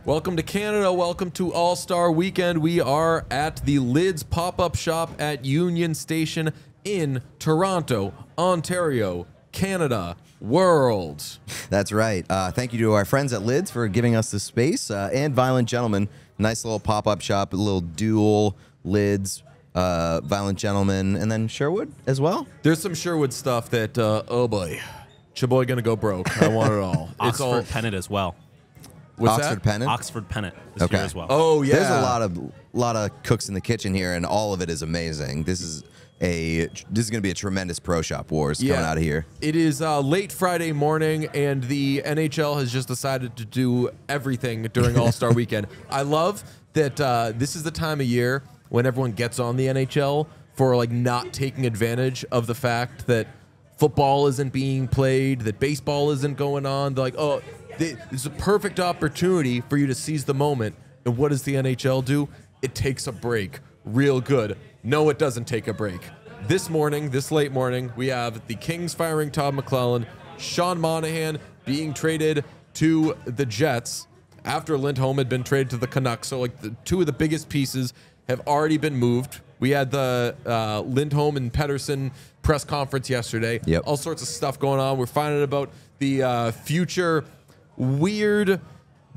Welcome to Canada. Welcome to All-Star Weekend. We are at the Lids pop-up shop at Union Station in Toronto, Ontario, Canada, world. That's right. Thank you to our friends at Lids for giving us the space, and Violent Gentlemen. Nice little pop-up shop, a little dual Lids, Violent Gentlemen, and then Sherwood as well. There's some Sherwood stuff that, oh boy, Chaboy gonna go broke. I want it all. It's Oxford all pennant as well. What's Oxford that? Pennant. Oxford pennant this year as well. Oh yeah. There's a lot of cooks in the kitchen here, and all of it is amazing. This is going to be a tremendous pro shop wars coming out of here. It is late Friday morning, and the NHL has just decided to do everything during All-Star Weekend. I love that this is the time of year when everyone gets on the NHL for like not taking advantage of the fact that football isn't being played, that baseball isn't going on. They're like, oh, it's a perfect opportunity for you to seize the moment. And what does the NHL do? It takes a break real good. No, it doesn't take a break. This morning, this late morning, we have the Kings firing Todd McLellan, Sean Monahan being traded to the Jets after Lindholm had been traded to the Canucks. So like two of the biggest pieces have already been moved. We had the Lindholm and Pettersson press conference yesterday. Yep. All sorts of stuff going on. We're finding out about the future weird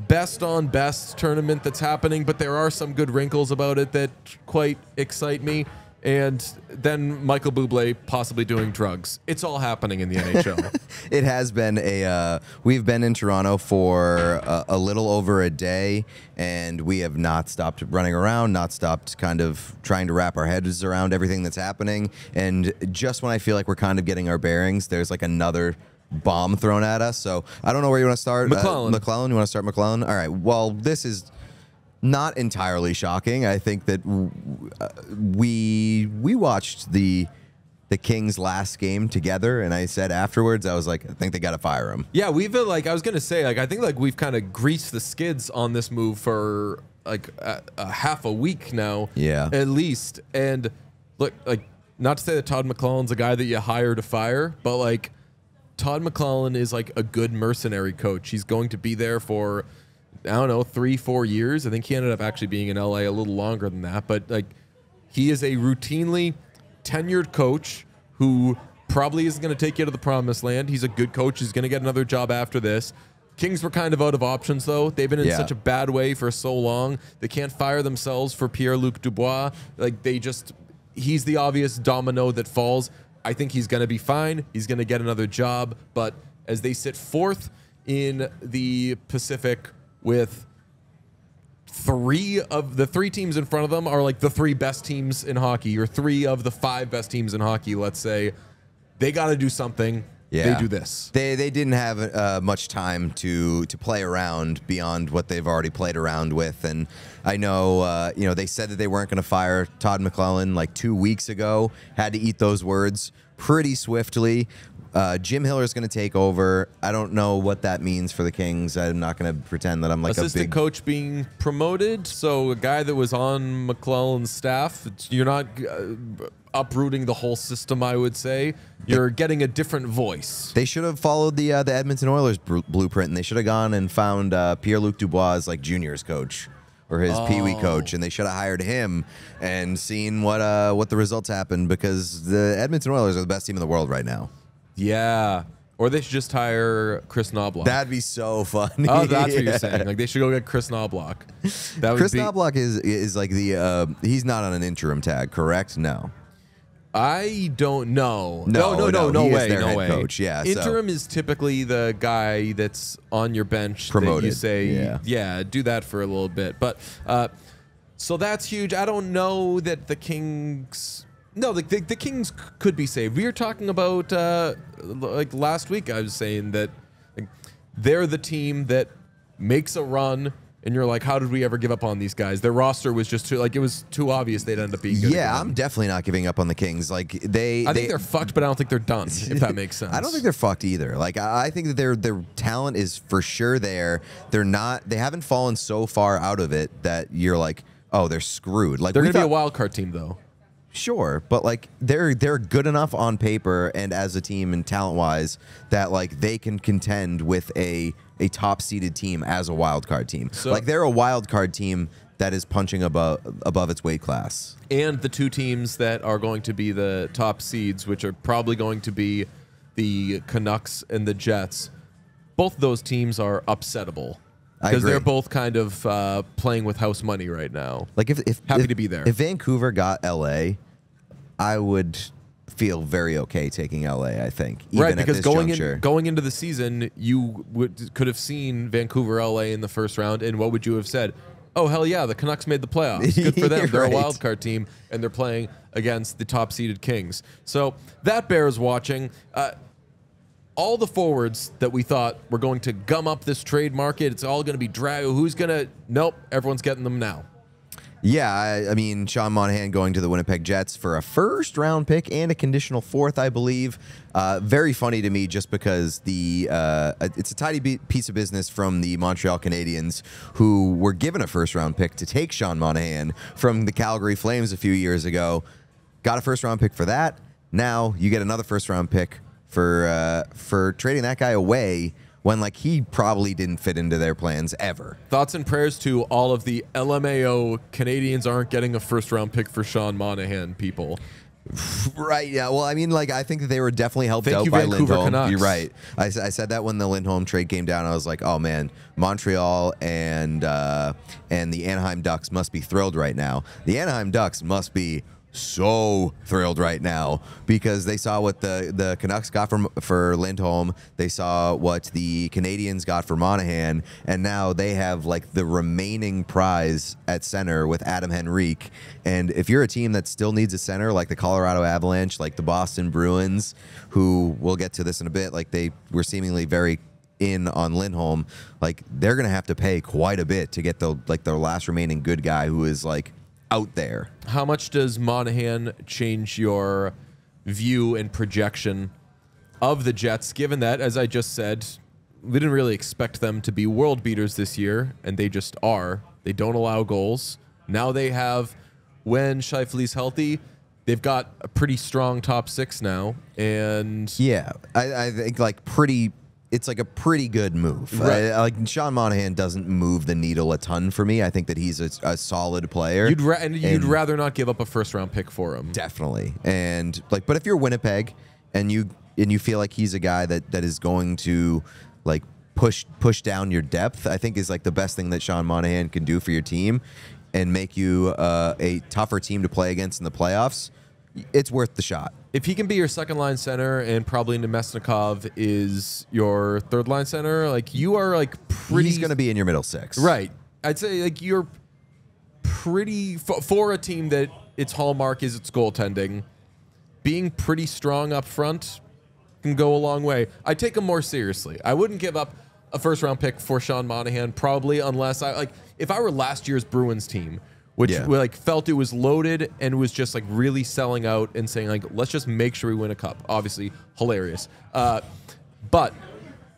best on best tournament that's happening, but there are some good wrinkles about it that quite excite me. And then Michael Bublé possibly doing drugs. It's all happening in the NHL. It has been we've been in Toronto for a little over a day, and we have not stopped running around, not stopped kind of trying to wrap our heads around everything that's happening. And just when I feel like we're kind of getting our bearings, there's like another bomb thrown at us. So I don't know where you want to start. McLellan. McLellan, you want to start McLellan? All right. Well, this is not entirely shocking. I think that we watched the Kings last game together, and I said afterwards, I was like, I think they got to fire him. Yeah, we've been like, I was gonna say, like, I think like we've kind of greased the skids on this move for like a half a week now, Yeah, at least. And look, like, not to say that Todd McLellan's a guy that you hire to fire, but like Todd McLellan is like a good mercenary coach. He's going to be there for, I don't know, 3-4 years. I think he ended up actually being in LA a little longer than that. But like, he is a routinely tenured coach who probably isn't going to take you to the promised land. He's a good coach. He's going to get another job after this. Kings were kind of out of options, though. They've been in such a bad way for so long. They can't fire themselves for Pierre-Luc Dubois. Like, he's the obvious domino that falls. I think he's going to be fine. He's going to get another job. But as they sit fourth in the Pacific with three teams in front of them are like the three best teams in hockey, or three of the five best teams in hockey, let's say, they got to do something. Yeah. They do this. They didn't have much time to play around beyond what they've already played around with. And I know, they said that they weren't going to fire Todd McLellan like 2 weeks ago. Had to eat those words pretty swiftly. Jim Hiller is going to take over. I don't know what that means for the Kings. I'm not going to pretend that I'm like assistant coach being promoted. So a guy that was on McLellan's staff. You're not uprooting the whole system, I would say. You're getting a different voice. They should have followed the Edmonton Oilers blueprint, and they should have gone and found Pierre-Luc Dubois like juniors coach or his Pee-wee coach, and they should have hired him and seen what the results happened, because the Edmonton Oilers are the best team in the world right now. Yeah. Or they should just hire Chris Knobloch. That'd be so funny. Oh, that's what you're saying. Like, they should go get Chris Knobloch. Chris Knobloch is like he's not on an interim tag, correct? No. I don't know. No way. No head way. Coach. Yeah. Interim is typically the guy that's on your bench promoted. That you say, yeah, do that for a little bit. But so that's huge. I don't know that the Kings. No, the Kings could be saved. We were talking about like last week. I was saying that like, they're the team that makes a run. And you're like, how did we ever give up on these guys? Their roster was just too, like, it was too obvious they'd end up being good. Yeah, I'm definitely not giving up on the Kings. Like I think they're fucked, but I don't think they're done, if that makes sense. I don't think they're fucked either. Like, I think that their talent is for sure there. They haven't fallen so far out of it that you're like, oh, they're screwed. Like, they're going to be a wild card team, though. Sure, but like they're good enough on paper and as a team and talent wise that like they can contend with a a top-seeded team as a wild card team. So, like, they're a wild card team that is punching above its weight class. And the two teams that are going to be the top seeds, which are probably going to be the Canucks and the Jets, both of those teams are upsettable. Because they're both kind of playing with house money right now. Like if happy to be there. If Vancouver got LA, I would feel very okay taking LA. I think right, because going into the season, you could have seen Vancouver, LA in the first round, and what would you have said? Oh hell yeah, the Canucks made the playoffs. Good for them. They're a wild card team, and they're playing against the top seeded Kings. So that bears watching. All the forwards that we thought were going to gum up this trade market, it's all going to be drag. Who's going to? Nope, everyone's getting them now. Yeah, I mean, Sean Monahan going to the Winnipeg Jets for a first-round pick and a conditional fourth, I believe. Very funny to me just because it's a tiny piece of business from the Montreal Canadiens, who were given a first-round pick to take Sean Monahan from the Calgary Flames a few years ago. Got a first-round pick for that. Now you get another first-round pick for trading that guy away when, like, he probably didn't fit into their plans ever. Thoughts and prayers to all of the LMAO Canadians aren't getting a first-round pick for Sean Monahan people. Right, yeah. Well, I mean, like, I think that they were definitely helped out by Vancouver Lindholm. Canucks. You're right. I said that when the Lindholm trade came down. I was like, oh, man, Montreal and the Anaheim Ducks must be thrilled right now. The Anaheim Ducks must be so thrilled right now because they saw what the Canucks got for Lindholm. They saw what the Canadians got for Monahan, and now they have, like, the remaining prize at center with Adam Henrique. And if you're a team that still needs a center, like the Colorado Avalanche, like the Boston Bruins, who we'll get to this in a bit, like they were seemingly very in on Lindholm, like they're gonna have to pay quite a bit to get their last remaining good guy who is, like, out there. How much does Monahan change your view and projection of the Jets, given that, as I just said, we didn't really expect them to be world beaters this year, and they just are. They don't allow goals. Now they have, when Scheifele's healthy, they've got a pretty strong top six now. And yeah, I think, like, it's like a pretty good move. Right. Like, Sean Monahan doesn't move the needle a ton for me. I think that he's a solid player. You'd rather not give up a first-round pick for him. Definitely. And, like, but if you're Winnipeg and you feel like he's a guy that is going to, like, push down your depth, I think is, like, the best thing that Sean Monahan can do for your team and make you a tougher team to play against in the playoffs. It's worth the shot. If he can be your second-line center and probably Nemesnikov is your third-line center, like, you are, like, pretty... He's going to be in your middle six. Right. I'd say, like, you're pretty... For a team that its hallmark is its goaltending, being pretty strong up front can go a long way. I take him more seriously. I wouldn't give up a first-round pick for Sean Monahan, probably, unless if I were last year's Bruins team, which like felt it was loaded and was just, like, really selling out and saying, like, let's just make sure we win a cup. Obviously, hilarious. But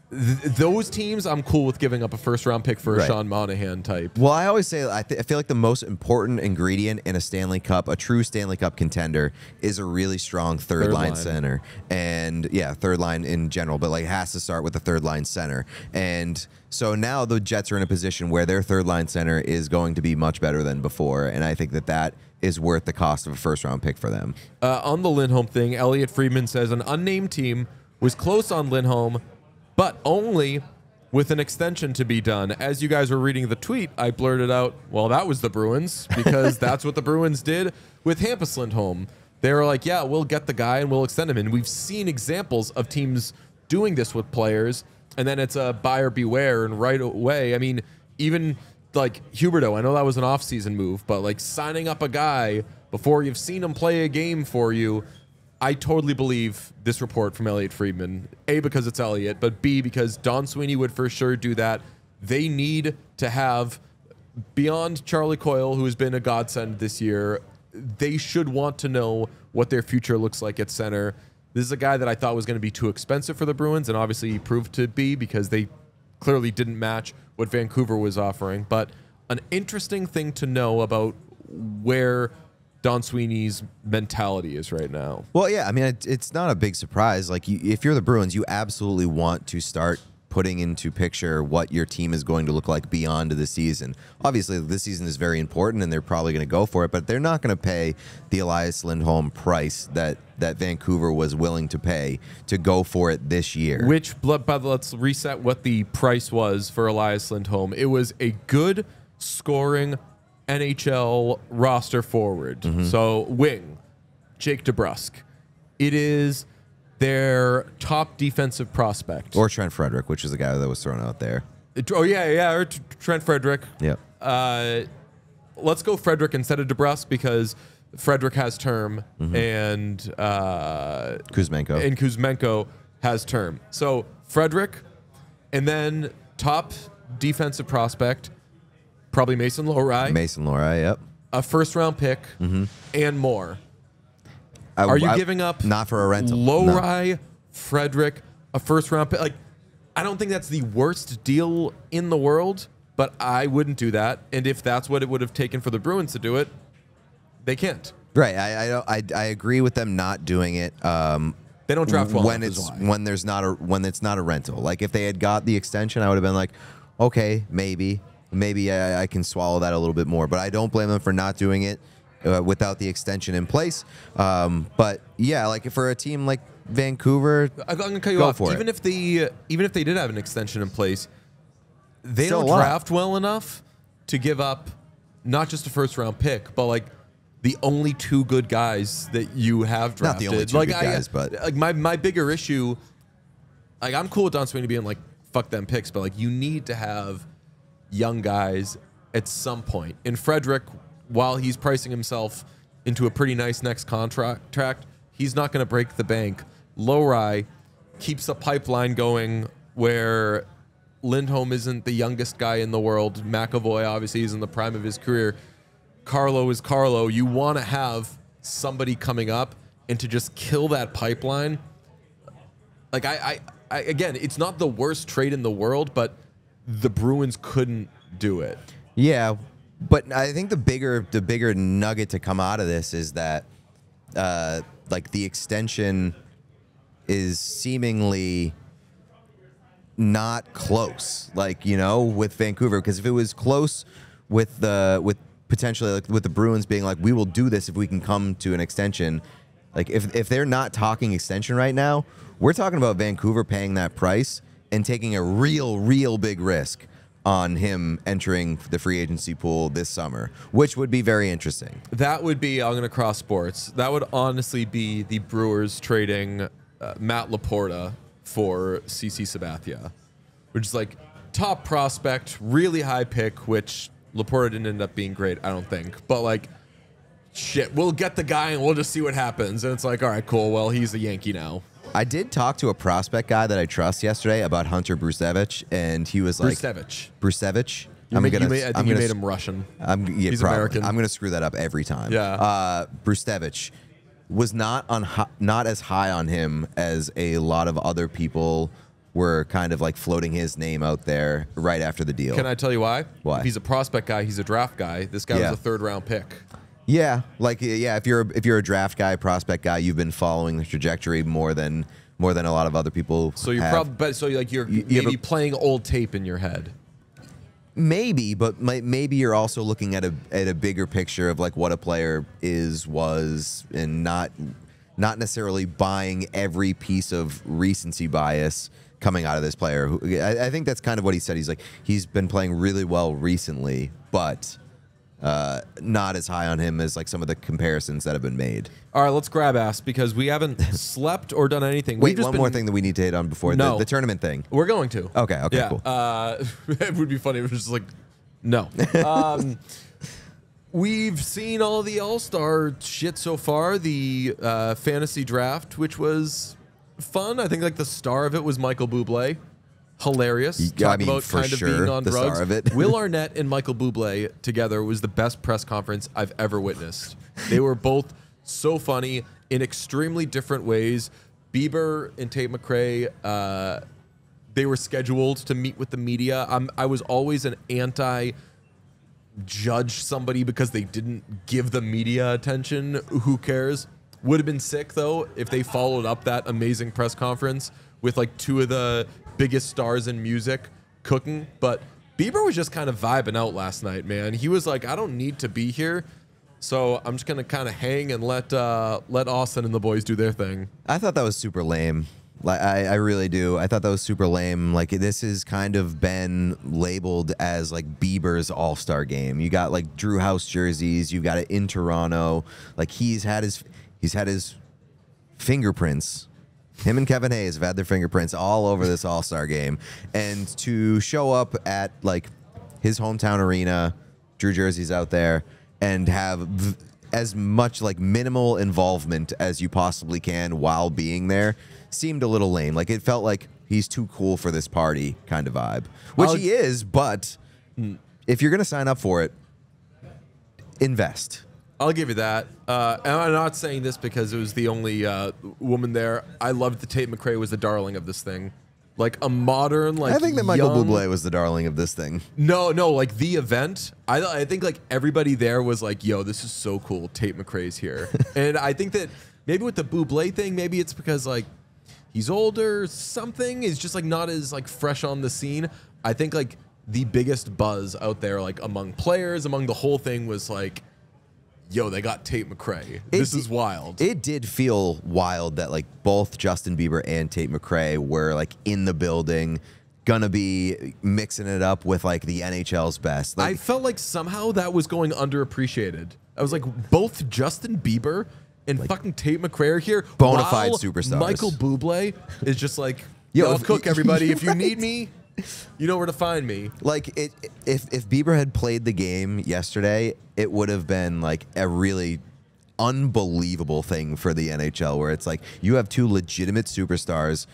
those teams, I'm cool with giving up a first-round pick for a Sean Monahan type. Well, I always say I feel like the most important ingredient in a Stanley Cup, a true Stanley Cup contender, is a really strong third line center. And, yeah, third line in general, but, like, it has to start with a third-line center. And so now the Jets are in a position where their third-line center is going to be much better than before, and I think that is worth the cost of a first-round pick for them. On the Lindholm thing, Elliot Friedman says an unnamed team was close on Lindholm, but only with an extension to be done. As you guys were reading the tweet, I blurted out, well, that was the Bruins, because that's what the Bruins did with Hampus Lindholm. They were like, yeah, we'll get the guy and we'll extend him. And we've seen examples of teams doing this with players, and then it's a buyer beware, and right away, I mean, even like Huberdeau, I know that was an off-season move, but, like, signing up a guy before you've seen him play a game for you, I totally believe this report from Elliot Friedman. A, because it's Elliot, but B, because Don Sweeney would for sure do that. They need to have, beyond Charlie Coyle, who has been a godsend this year, they should want to know what their future looks like at center. This is a guy that I thought was going to be too expensive for the Bruins, and obviously he proved to be because they clearly didn't match what Vancouver was offering. But an interesting thing to know about where Don Sweeney's mentality is right now. Well, yeah, I mean, it's not a big surprise. Like, if you're the Bruins, you absolutely want to start putting into picture what your team is going to look like beyond the season. Obviously, this season is very important, and they're probably going to go for it, but they're not going to pay the Elias Lindholm price that Vancouver was willing to pay to go for it this year. But let's reset what the price was for Elias Lindholm. It was a good scoring NHL roster forward. So wing, Jake DeBrusk. It is their top defensive prospect. Or Trent Frederick, which is the guy that was thrown out there. Or Trent Frederick. Yep. Let's go Frederick instead of DeBrusk because Frederick has term and Kuzmenko has term. So Frederick, and then top defensive prospect, probably Mason Lohrei. Yep. A first-round pick and more. Are you giving up not for a rental? Lohrei, No. Frederick, a first-round pick? Like, I don't think that's the worst deal in the world, but I wouldn't do that. And if that's what it would have taken for the Bruins to do it, they can't. Right. I agree with them not doing it. They don't draft well when it's not a rental. Like if they had got the extension, I would have been like, okay, maybe I can swallow that a little bit more. But I don't blame them for not doing it without the extension in place. But yeah, like for a team like Vancouver, I'm gonna cut you off. Even if they did have an extension in place, they Still don't draft well enough to give up not just a first-round pick, but like the only two good guys that you have drafted. Not the only two good guys, but like my bigger issue, like I'm cool with Don Sweeney being like, fuck them picks, but like you need to have young guys at some point. And Frederick, while he's pricing himself into a pretty nice next contract, he's not going to break the bank. Lohrei keeps a pipeline going where Lindholm isn't the youngest guy in the world. McAvoy obviously is in the prime of his career. Carlo is Carlo. You want to have somebody coming up and to just kill that pipeline. Like I again, it's not the worst trade in the world, but the Bruins couldn't do it. Yeah, but I think the bigger nugget to come out of this is that like the extension is seemingly not close, like, you know, with Vancouver, because if it was close with potentially like with the Bruins being like, we will do this if we can come to an extension, like if they're not talking extension right now, we're talking about Vancouver paying that price and taking a real big risk on him entering the free agency pool this summer, which would be very interesting. That would be, I'm going to cross sports, that would honestly be the Brewers trading Matt Laporta for CC Sabathia, which is like top prospect, really high pick, which Laporta didn't end up being great, I don't think. But like, shit, we'll get the guy and we'll just see what happens. And it's like, all right, cool. Well, he's a Yankee now. I did talk to a prospect guy that I trust yesterday about Hunter Brusevich, and he was like... Brusevich? I think you made him Russian. He's probably American. I'm going to screw that up every time. Yeah. Brusevich was not as high on him as a lot of other people were kind of like floating his name out there right after the deal. Can I tell you why? Why? If he's a prospect guy, he's a draft guy. This guy was a third-round pick. Yeah, like if you're a draft guy, prospect guy, you've been following the trajectory more than a lot of other people. So you're maybe playing old tape in your head. Maybe, but maybe you're also looking at a bigger picture of like what a player was, and not necessarily buying every piece of recency bias coming out of this player. I think that's kind of what he said. He's like, he's been playing really well recently, but not as high on him as like some of the comparisons that have been made. All right, let's grab ass because we haven't slept or done anything. Wait, one more thing that we need to hit on before the tournament thing. We're going to. Okay, yeah, cool. It would be funny if it was just like, no. We've seen all the All-Star shit so far. The fantasy draft, which was fun. I think like the star of it was Michael Bublé. Hilarious. Talk about for kind of sure, being on the drugs. Star of it. Will Arnett and Michael Bublé together was the best press conference I've ever witnessed. They were both so funny in extremely different ways. Bieber and Tate McRae, they were scheduled to meet with the media. I was always an anti-judge somebody because they didn't give the media attention. Who cares? Would have been sick, though, if they followed up that amazing press conference with like two of the biggest stars in music cooking, but Bieber was just kind of vibing out last night, man. He was like, I don't need to be here, so I'm just gonna kind of hang and let Austin and the boys do their thing. I thought that was super lame. Like I really do. I thought that was super lame. Like this has kind of been labeled as like Bieber's All-Star game. You got like Drew House jerseys. You got it in Toronto. Like he's had his fingerprints. Him and Kevin Hayes have had their fingerprints all over this All-Star game. And to show up at like his hometown arena, Drew jerseys out there, and have as much like minimal involvement as you possibly can while being there seemed a little lame. Like it felt like he's too cool for this party kind of vibe, which he is. But if you're gonna sign up for it, invest. I'll give you that. And I'm not saying this because it was the only woman there. I loved that Tate McRae was the darling of this thing. Like a modern, like I think that Michael young... Bublé was the darling of this thing. No, like the event. I think like everybody there was like, yo, this is so cool. Tate McRae's here. And I think that maybe with the Bublé thing, maybe it's because like he's older, something is just like not as like fresh on the scene. I think like the biggest buzz out there, like among players, among the whole thing was like, yo, they got Tate McRae. This is wild. It did feel wild that like both Justin Bieber and Tate McRae were like in the building, gonna be mixing it up with like the NHL's best. Like, I felt like somehow that was going underappreciated. I was like, both Justin Bieber and like, fucking Tate McRae are here. Bona fide superstars. Michael Bublé is just like, yo, I'll cook everybody. If you need me, you know where to find me. Like if Bieber had played the game yesterday, it would have been like a really unbelievable thing for the NHL, where it's like you have two legitimate superstars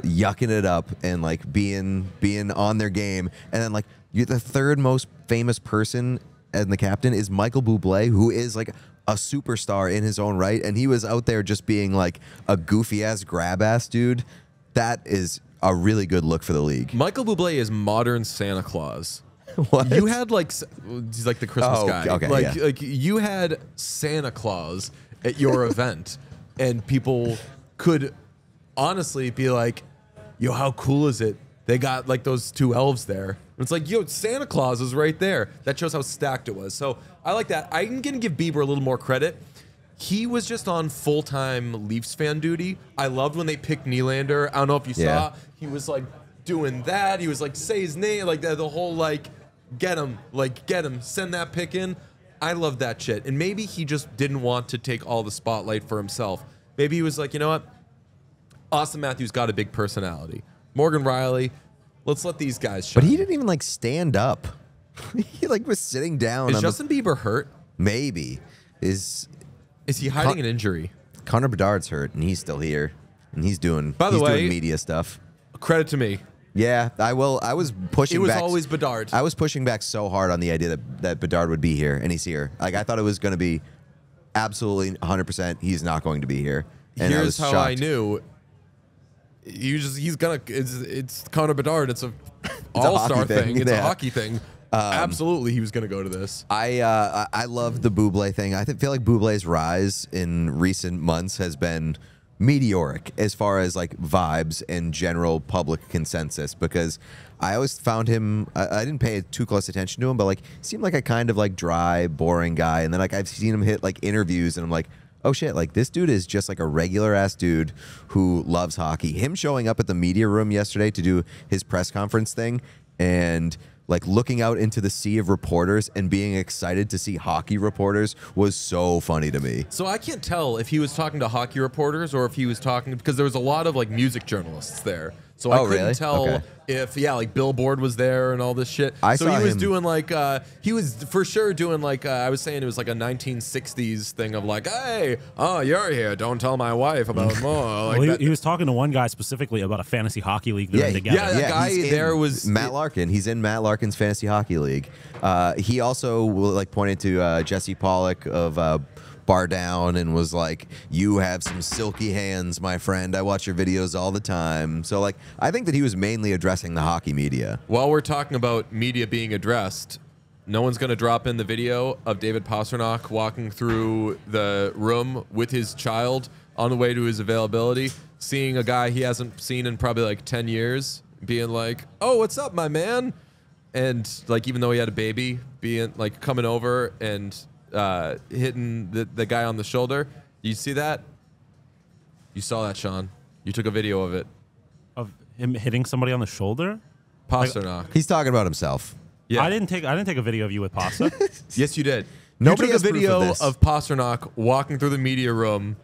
yucking it up and like being on their game, and then like you're the third most famous person and the captain is Michael Bublé, who is like a superstar in his own right, and he was out there just being like a goofy ass grab ass dude. That is a really good look for the league. Michael Bublé is modern Santa Claus. What? You had like, he's like the Christmas guy. Okay, like, yeah. like you had Santa Claus at your event, and people could honestly be like, yo, how cool is it? They got like those two elves there. And it's like, yo, Santa Claus is right there. That shows how stacked it was. So I like that. I'm going to give Bieber a little more credit. He was just on full-time Leafs fan duty. I loved when they picked Nylander. I don't know if you saw. He was like doing that. He was like, say his name. Like the whole like, get him, send that pick in. I love that shit. And maybe he just didn't want to take all the spotlight for himself. Maybe he was like, you know what? Austin Matthews got a big personality. Morgan Riley, let's let these guys shine. But he didn't even like stand up. He like was sitting down. Is Justin Bieber hurt? Maybe. Is he hiding an injury? Connor Bedard's hurt, and he's still here, and he's doing. By the way, doing media stuff. Credit to me. Yeah, I will. I was pushing. It was back, always Bedard. I was pushing back so hard on the idea that Bedard would be here, and he's here. Like I thought it was going to be absolutely 100%. He's not going to be here. And here's how shocked. I knew. He's gonna. It's Connor Bedard. It's a all-star thing. It's a hockey thing. Absolutely, he was going to go to this. I love the Bublé thing. feel like Bublé's rise in recent months has been meteoric as far as like vibes and general public consensus, because I always found him, I didn't pay too close attention to him, but like seemed like a kind of like dry, boring guy. And then like I've seen him hit like interviews and I'm like, oh shit, like this dude is just like a regular ass dude who loves hockey. Him showing up at the media room yesterday to do his press conference thing and like looking out into the sea of reporters and being excited to see hockey reporters was so funny to me. So I can't tell if he was talking to hockey reporters or if he was talking, because there was a lot of like music journalists there. So I couldn't tell if, like Billboard was there and all this shit. So he was doing like, he was for sure doing like, I was saying it was like a 1960s thing of like, hey, oh, you're here. Don't tell my wife about more. Like well, he was talking to one guy specifically about a fantasy hockey league they're in together. Yeah, that guy there was Matt Larkin. He's in Matt Larkin's fantasy hockey league. He also like pointed to Jesse Pollock of Bar Down and was like, you have some silky hands, my friend. I watch your videos all the time. So like I think that he was mainly addressing the hockey media. While we're talking about media being addressed, no one's going to drop in the video of David Pastrnak walking through the room with his child on the way to his availability, seeing a guy he hasn't seen in probably like 10 years being like, "Oh, what's up, my man?" And like, even though he had a baby, being like coming over and hitting the guy on the shoulder. You see that? You saw that, Sean. You took a video of it. Of him hitting somebody on the shoulder? Pasternak. He's talking about himself. Yeah. I didn't take a video of you with pasta. Yes, you did. Nobody you took has a proof video of this. of Pasternak walking through the media room.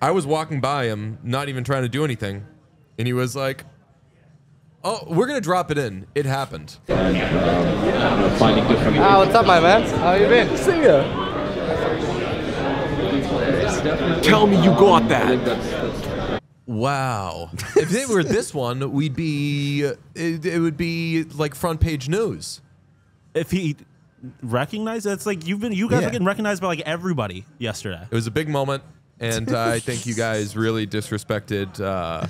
I was walking by him, not even trying to do anything, and he was like, "Oh, we're gonna drop it in. It happened." Finding different. What's up, my man? How you been? See ya. Tell me you got that. Wow. If it were this one, we'd be. It would be like front page news. If he recognized, that's like you guys Yeah. were getting recognized by like everybody yesterday. It was a big moment, and I think you guys really disrespected.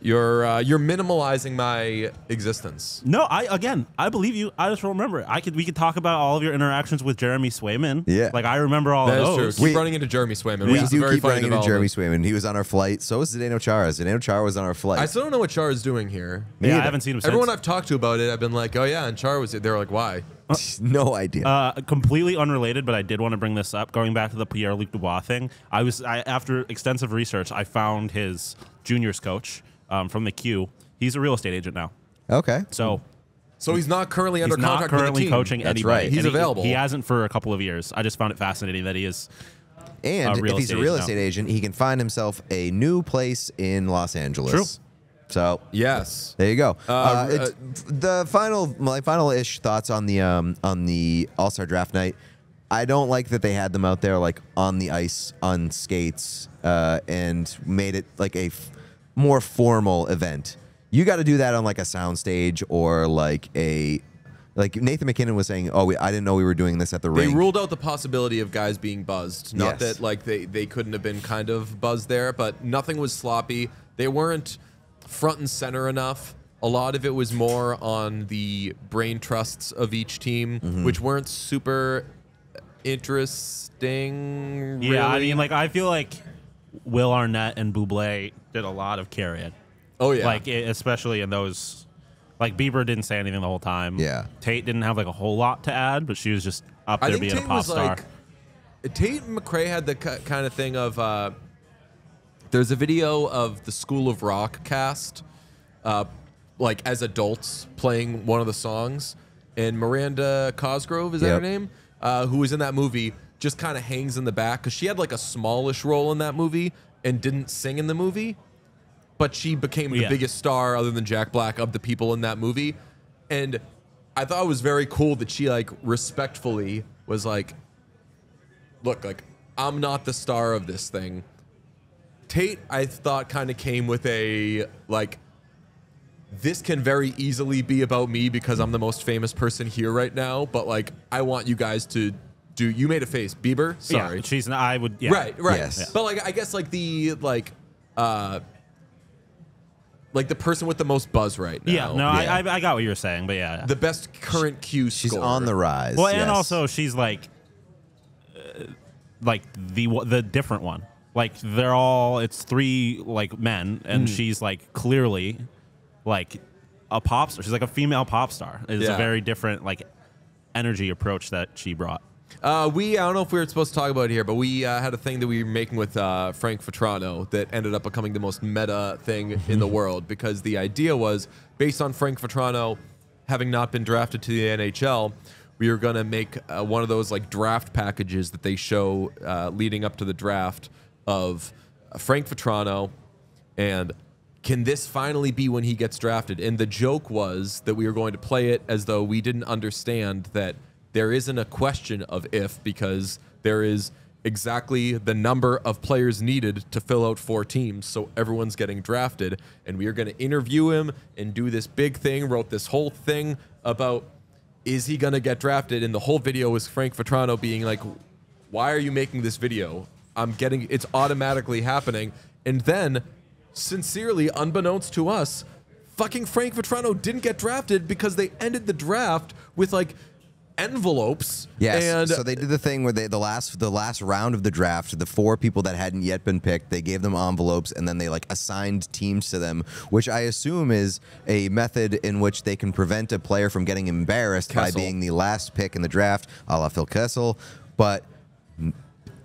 You're minimalizing my existence. No, I believe you. I just don't remember it. We could talk about all of your interactions with Jeremy Swayman. Yeah. Like I remember all That of is those. true. Keep running into Jeremy Swayman. We which is a do very keep funny running into development. Jeremy Swayman. He was on our flight. So was Zdeno Chara. Zdeno Chara was on our flight. I still don't know what Char is doing here. Yeah, I haven't seen him since. Everyone I've talked to about it, I've been like, "Oh yeah," and Char was. They're like, "Why?" No idea. Completely unrelated, but I did want to bring this up. Going back to the Pierre-Luc Dubois thing, after extensive research, I found his juniors coach from the Q. He's a real estate agent now. Okay. So So he's not currently under he's not contract with the currently team. coaching That's anybody. right. He's And available. He hasn't for a couple of years. I just found it fascinating that he is. And real if he's a estate real agent estate now. agent, he can find himself a new place in Los Angeles. True. So Yes. there you go. Uh, My final-ish thoughts on the All-Star Draft night. I don't like that they had them out there like on the ice on skates and made it like a more formal event. You got to do that on like a soundstage or like Nathan McKinnon was saying. Oh, I didn't know we were doing this at the They rink. ruled out the possibility of guys being buzzed. Not Yes. that like they couldn't have been kind of buzzed there, but nothing was sloppy. They weren't front and center enough. A lot of it was more on the brain trusts of each team, which weren't super interesting. Yeah, I really. mean, like I feel like Will Arnett and Bublé did a lot of carrying. Oh yeah. Like especially in those, like Bieber didn't say anything the whole time. Yeah. Tate didn't have like a whole lot to add, but she was just up I there think being Tate a pop was star. like Tate McRae had the kind of thing of there's a video of the School of Rock cast like as adults playing one of the songs, and Miranda Cosgrove, is that her Yep. name, who was in that movie, just kind of hangs in the back because she had like a smallish role in that movie and didn't sing in the movie, but she became the Yeah. biggest star other than Jack Black of the people in that movie. And I thought it was very cool that she like respectfully was like, look, like I'm not the star of this thing. Tate, I thought, kind of came with a like, this can very easily be about me because I'm the most famous person here right now, but like I want you guys to do. You made a face, Bieber. Sorry, Yeah, she's not. I would. Yeah. right. Yes. Yeah. But like I guess like the like the person with the most buzz right now. Yeah. No, Yeah. I got what you were saying, but yeah. The best current Q She's scorer. on the rise. well, and yes. also she's like the different one. Like it's three like men, and she's like clearly like a pop star. She's like a female pop star. It's Yeah. a very different like energy approach that she brought. I don't know if we were supposed to talk about it here, but we had a thing that we were making with Frank Vetrano that ended up becoming the most meta thing in the world, because the idea was based on Frank Vetrano having not been drafted to the NHL. We were going to make one of those like draft packages that they show leading up to the draft of Frank Vetrano, and can this finally be when he gets drafted? And the joke was that we were going to play it as though we didn't understand that there isn't a question of if, because there is exactly the number of players needed to fill out 4 teams, so everyone's getting drafted. And we are going to interview him and do this big thing, wrote this whole thing about, is he going to get drafted? And the whole video was Frank Vetrano being like, why are you making this video? It's automatically happening. And then, sincerely, unbeknownst to us, fucking Frank Vetrano didn't get drafted because they ended the draft with like envelopes. Yes. And so they did the thing where the last round of the draft, the 4 people that hadn't yet been picked, they gave them envelopes and then they like assigned teams to them, which I assume is a method in which they can prevent a player from getting embarrassed by being the last pick in the draft, a la Phil Kessel. But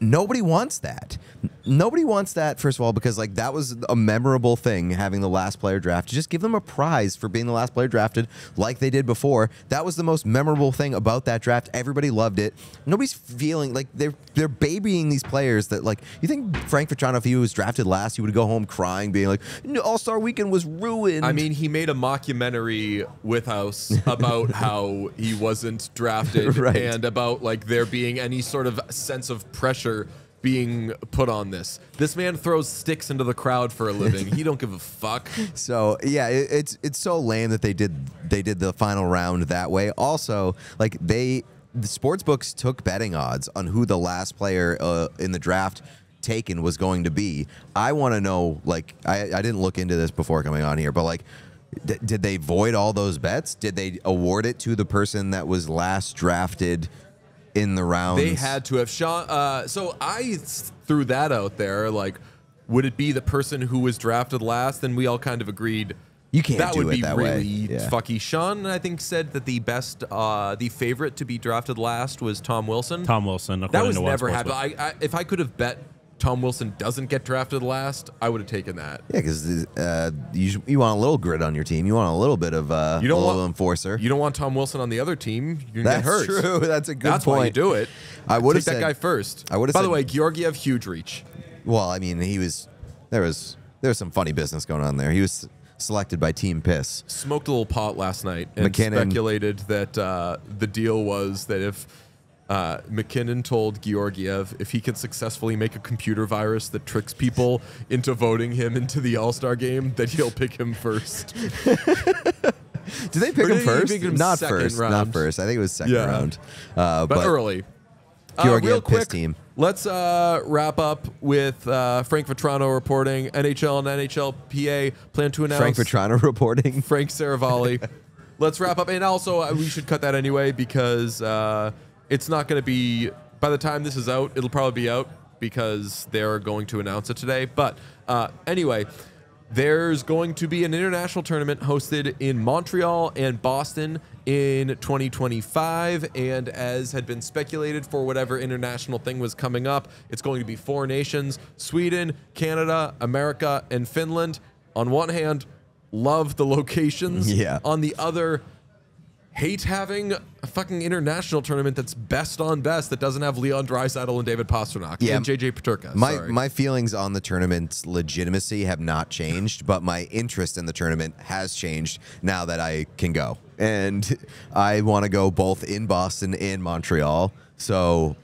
nobody wants that. Nobody wants that, first of all, because like that was a memorable thing, having the last player drafted. Just give them a prize for being the last player drafted like they did before. That was the most memorable thing about that draft. Everybody loved it. Nobody's feeling like they're babying these players that, like, you think Frank Vetrano, if he was drafted last, he would go home crying, being like, All-Star Weekend was ruined. I mean, he made a mockumentary with us about how he wasn't drafted and about like there being any sort of sense of pressure being put on this. This man throws sticks into the crowd for a living. He don't give a fuck. So yeah, it's so lame that they did the final round that way. Also, like the sports books took betting odds on who the last player in the draft taken was going to be. I want to know, like, I didn't look into this before coming on here, but like, did they void all those bets? Did they award it to the person that was last drafted in the rounds? They had to have. Sean, so I threw that out there, like, would it be the person who was drafted last? And we all kind of agreed you can't that do would it be that really way. fucky. Sean, I think, said that the favorite to be drafted last was Tom Wilson. Tom Wilson. That was never happened. If I could have bet Tom Wilson doesn't get drafted last, I would have taken that. Yeah, because you want a little grit on your team. You want a little bit of you don't want enforcer. You don't want Tom Wilson on the other team. You're That's get hurt. true. That's a good That's point. why you do it. I would have said that guy first. I would have. By the way, Georgiev, huge reach. Well, I mean, there was some funny business going on there. He was selected by Team Piss. Smoked a little pot last night and speculated that the deal was that if McKinnon told Georgiev if he can successfully make a computer virus that tricks people into voting him into the All-Star game, that he'll pick him first. Did they pick him first? Not first. Round? Not first. I think it was second round. But early. Georgiev, real quick, Piss team. Let's wrap up with Frank Vetrano reporting. NHL and NHLPA plan to announce... Frank Vetrano reporting. Frank Saravalli. Let's wrap up. And also, we should cut that anyway because... it's not going to be, by the time this is out, it'll probably be out because they're going to announce it today. But anyway, there's going to be an international tournament hosted in Montreal and Boston in 2025. And as had been speculated for whatever international thing was coming up, it's going to be 4 nations: Sweden, Canada, America, and Finland. On one hand, love the locations. Yeah. On the other, hate having a fucking international tournament that's best on best that doesn't have Leon Draisaitl and David Pastrnak and JJ Peterka. My feelings on the tournament's legitimacy have not changed, but my interest in the tournament has changed now that I can go. And I want to go both in Boston and Montreal. So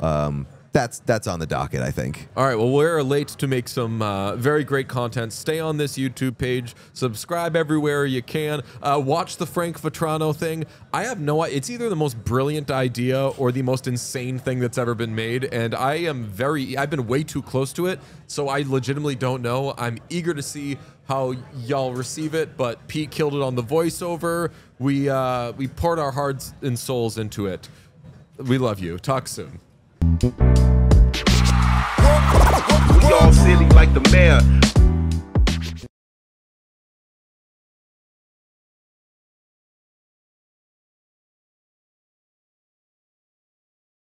that's on the docket, I think. All right, well, we're late to make some very great content. Stay on this YouTube page. Subscribe everywhere you can. Watch the Frank Vetrano thing. I have no idea. It's either the most brilliant idea or the most insane thing that's ever been made, and I've been way too close to it, so I legitimately don't know. I'm eager to see how y'all receive it, but Pete killed it on the voiceover. We poured our hearts and souls into it. We love you. Talk soon. We all silly like the mayor.